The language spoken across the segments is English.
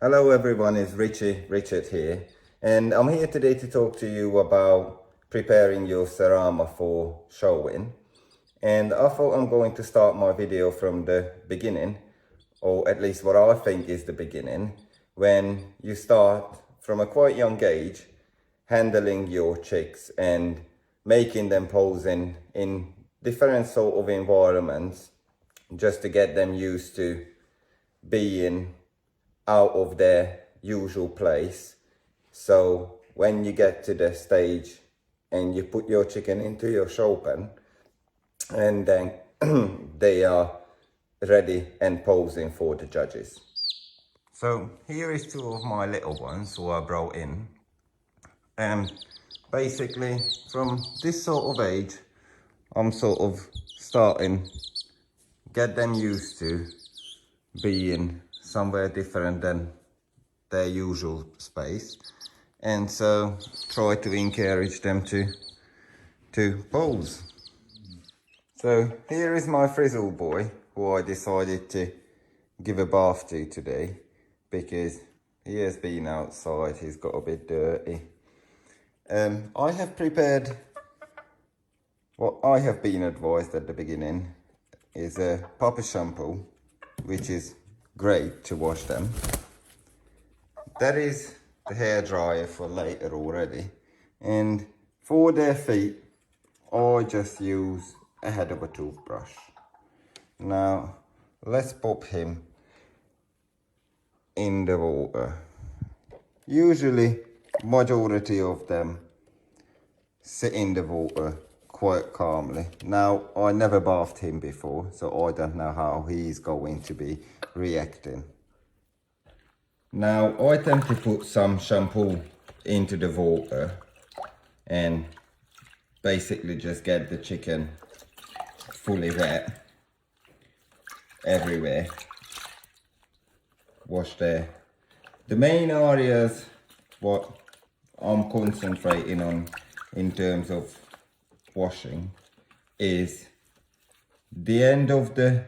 Hello everyone, it's Richard here, and I'm here today to talk to you about preparing your cerama for showing. And I thought I'm going to start my video from the beginning, or at least what I think is the beginning, when you start from a quite young age handling your chicks and making them pose in different sort of environments just to get them used to being out of their usual place. So when you get to the stage and you put your chicken into your show pen and then they are ready and posing for the judges. So here is two of my little ones who I brought in. And basically from this sort of age, I'm sort of starting get them used to being somewhere different than their usual space, and so try to encourage them to pose. So here is my frizzle boy who I decided to give a bath to today because he has been outside, he's got a bit dirty. I have prepared what I have been advised at the beginning is a puppy shampoo, which is great to wash them. That is the hair dryer for later already. And for their feet, I just use a head of a toothbrush. Now, let's pop him in the water. Usually, majority of them sit in the water quite calmly. Now, I never bathed him before, so I don't know how he's going to be reacting. Now, I tend to put some shampoo into the water and basically just get the chicken fully wet everywhere. Wash there. The main areas what I'm concentrating on in terms of washing is the end of the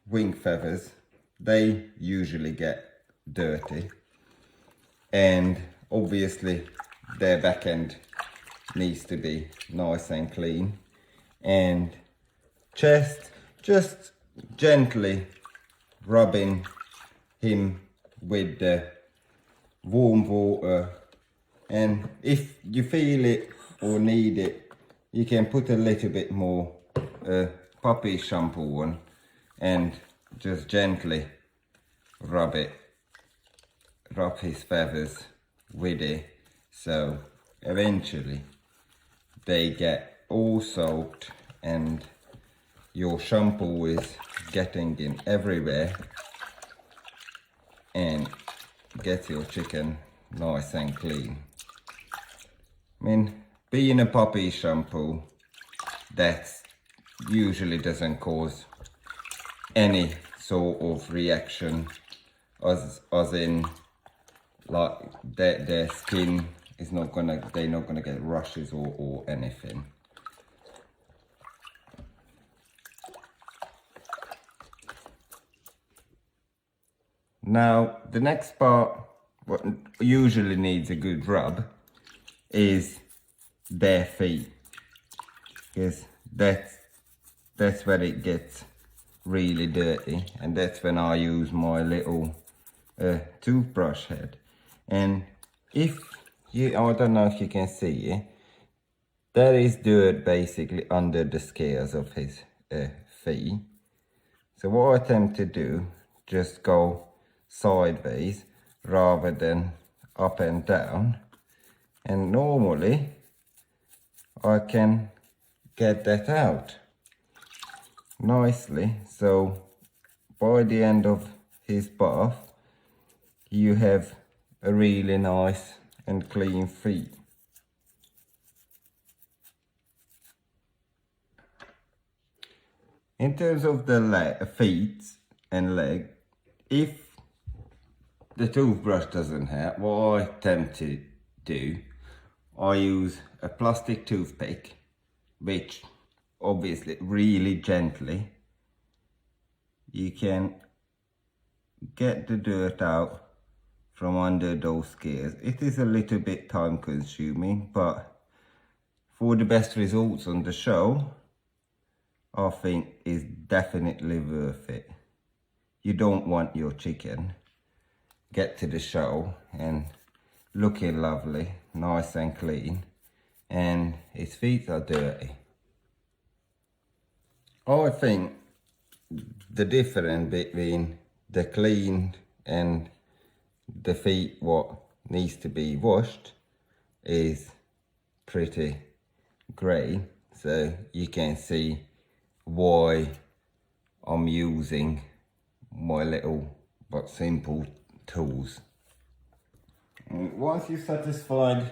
wing feathers. They usually get dirty, and obviously their back end needs to be nice and clean. And chest, just gently rubbing him with the warm water, and if you feel it or need it, you can put a little bit more puppy shampoo on and just gently rub his feathers with it, so eventually they get all soaked and your shampoo is getting in everywhere and get your chicken nice and clean. I mean, being a puppy shampoo, that usually doesn't cause any sort of reaction, as in like their skin is not gonna, they're not gonna get rashes or anything. Now the next part, what usually needs a good rub, is their feet, because that's where it gets really dirty, and that's when I use my little toothbrush head. And if you, I don't know if you can see it, there is dirt basically under the scales of his feet. So what I tend to do, just go sideways rather than up and down, and normally I can get that out nicely. So by the end of his bath, you have a really nice and clean feet. In terms of the feet and leg, if the toothbrush doesn't help, what I tend to do, I use a plastic toothpick, which obviously really gently you can get the dirt out from under those scales. It is a little bit time consuming, but for the best results on the show, I think is definitely worth it. You don't want your chicken get to the show and looking lovely, nice and clean, and his feet are dirty. I think the difference between the clean and the feet what needs to be washed is pretty grey, so you can see why I'm using my little but simple tools. And once you're satisfied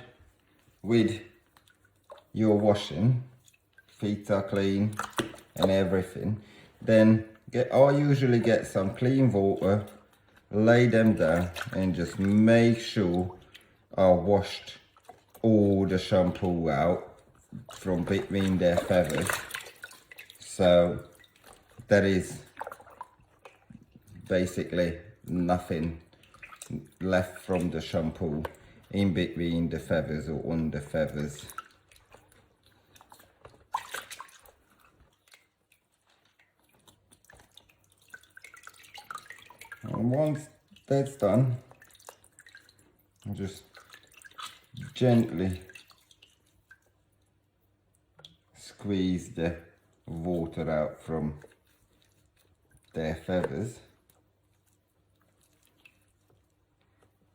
with your washing, feet are clean and everything, then I usually get some clean water, lay them down and just make sure I washed all the shampoo out from between their feathers, so there is basically nothing left from the shampoo in between the feathers or on the feathers. And once that's done, just gently squeeze the water out from their feathers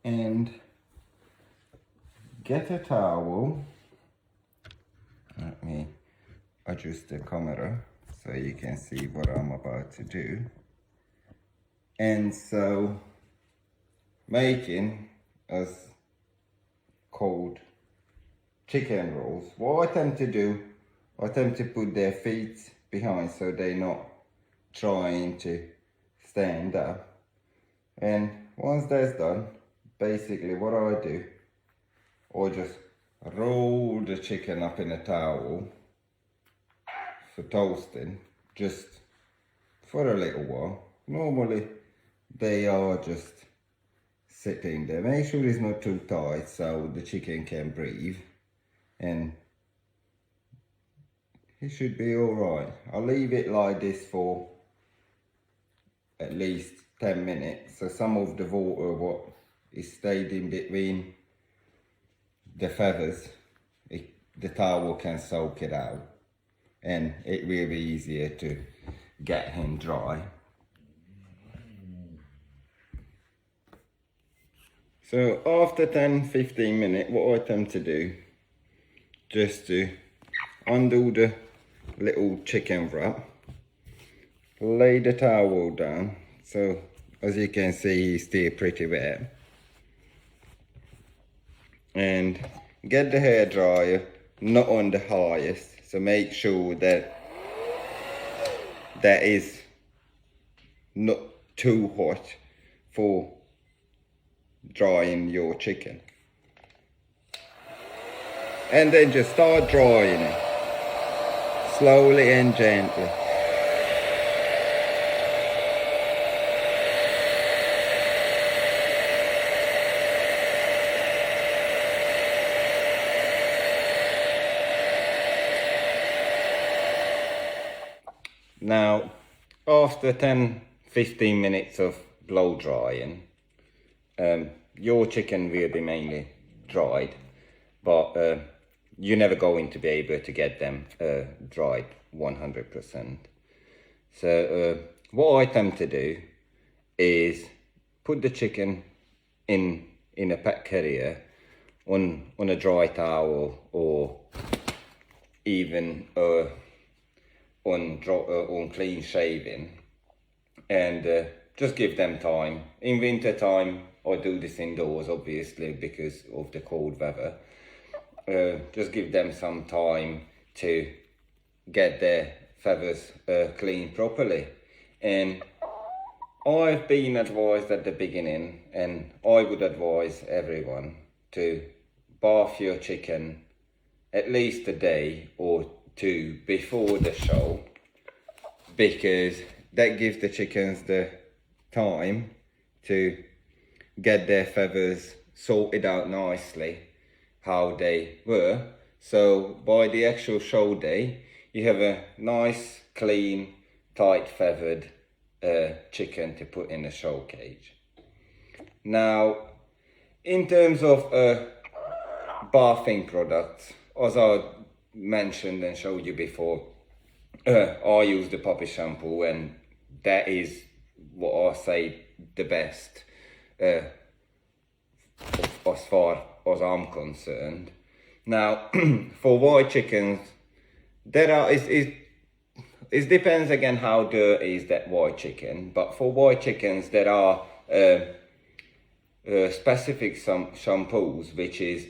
and get a towel. Let me adjust the camera so you can see what I'm about to do. And so, making us cold chicken rolls, what I tend to do, I tend to put their feet behind so they're not trying to stand up. And once that's done, basically what I do, I just roll the chicken up in a towel for toasting, just for a little while. Normally they are just sitting there. Make sure it's not too tight so the chicken can breathe, and it should be alright. I'll leave it like this for at least 10 minutes, so some of the water what is stayed in between the feathers, the towel can soak it out, and it will be easier to get him dry. So after 10-15 minutes, what I tend to do, just to undo the little chicken wrap, lay the towel down, so as you can see he's still pretty wet, and get the hair dryer not on the highest, so make sure that that is not too hot for drying your chicken, and then just start drying it slowly and gently. Now after 10-15 minutes of blow drying, your chicken will be mainly dried, but you're never going to be able to get them dried 100%. So what I tend to do is put the chicken in a pet carrier on a dry towel, or even on clean shaving, and just give them time. In winter time I do this indoors, obviously, because of the cold weather. Just give them some time to get their feathers cleaned properly. And I've been advised at the beginning, and I would advise everyone to bath your chicken at least a day or two before the show, because that gives the chickens the time to get their feathers sorted out nicely how they were. So by the actual show day, you have a nice, clean, tight feathered chicken to put in a show cage. Now, in terms of bathing products, as I mentioned and showed you before, I use the puppy shampoo, and that is what I say the best as far as I'm concerned. Now, for white chickens, there are it depends again how dirty is that white chicken, but for white chickens there are specific some shampoos which is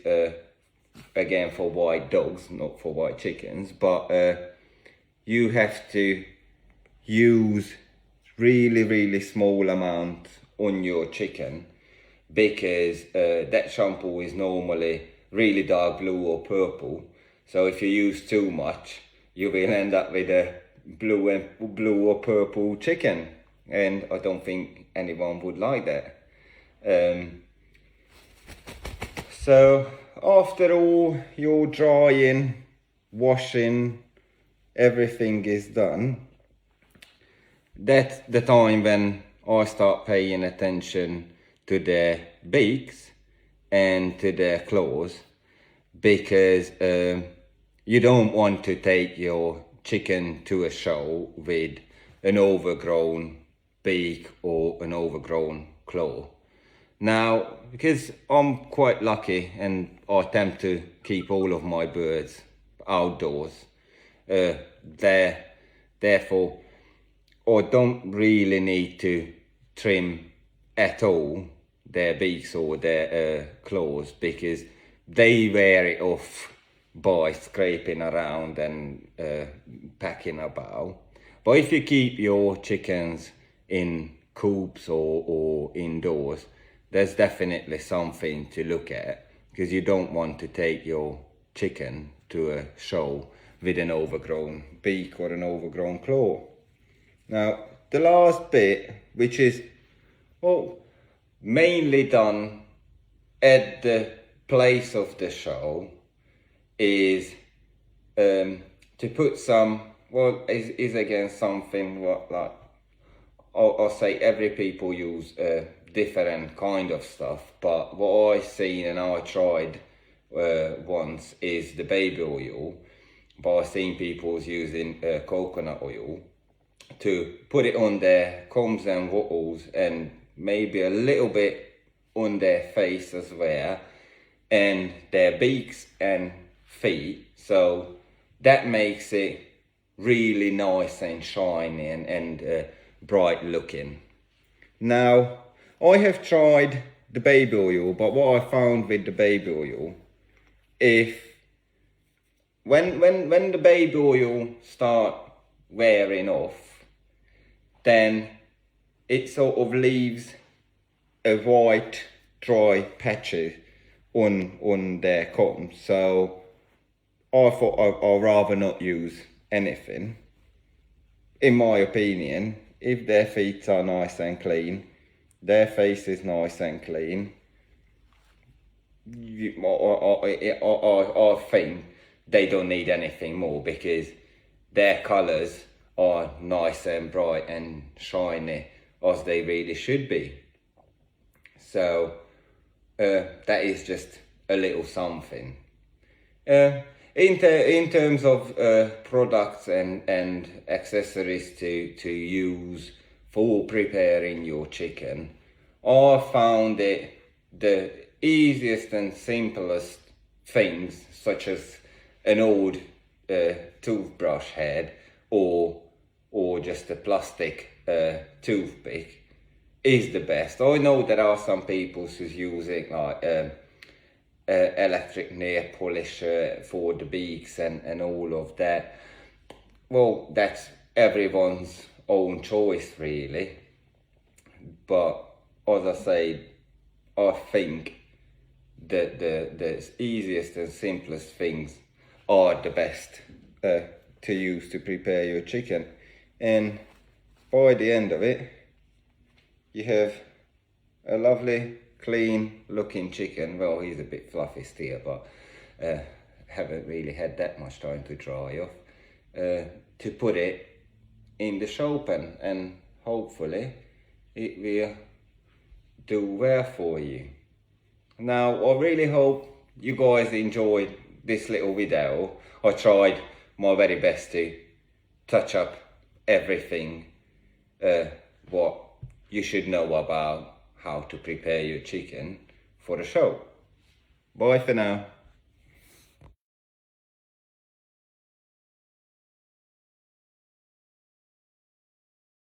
again for white dogs, not for white chickens, but you have to use really small amount on your chicken, because that shampoo is normally really dark blue or purple. So if you use too much, you will end up with a blue or purple chicken, and I don't think anyone would like that. So after all your drying, washing, everything is done, that's the time when I start paying attention to their beaks and to their claws, because you don't want to take your chicken to a show with an overgrown beak or an overgrown claw. Now, because I'm quite lucky and I attempt to keep all of my birds outdoors, therefore I don't really need to trim at all their beaks or their claws, because they wear it off by scraping around and packing about. But if you keep your chickens in coops or indoors, there's definitely something to look at, because you don't want to take your chicken to a show with an overgrown beak or an overgrown claw. Now, the last bit, which is, well, mainly done at the place of the show, is to put some, well, is again something what, like, I'll say every people use different kind of stuff, but what I seen and I tried once is the baby oil, but I've seen people using coconut oil to put it on their combs and wattles, and maybe a little bit on their face as well, and their beaks and feet. So that makes it really nice and shiny and bright looking. Now, I have tried the baby oil, but what I found with the baby oil, when the baby oil start wearing off, then it sort of leaves a white dry patches on their combs. So I thought I'd rather not use anything. In my opinion, if their feet are nice and clean, their face is nice and clean, I think they don't need anything more, because their colours are nice and bright and shiny as they really should be. So that is just a little something. In terms of products and accessories to use for preparing your chicken, I found it the easiest and simplest things, such as an old toothbrush head or just a plastic toothpick, is the best. I know there are some people who's using like electric nail polish for the beaks and all of that. Well, that's everyone's own choice really, but as I say, I think that the easiest and simplest things are the best to use to prepare your chicken. And by the end of it, you have a lovely clean looking chicken. Well, he's a bit fluffy still, but haven't really had that much time to dry off, to put it in the show pan, and hopefully it will do well for you. Now, I really hope you guys enjoyed this little video. I tried my very best to touch up everything what you should know about how to prepare your chicken for the show. Bye for now.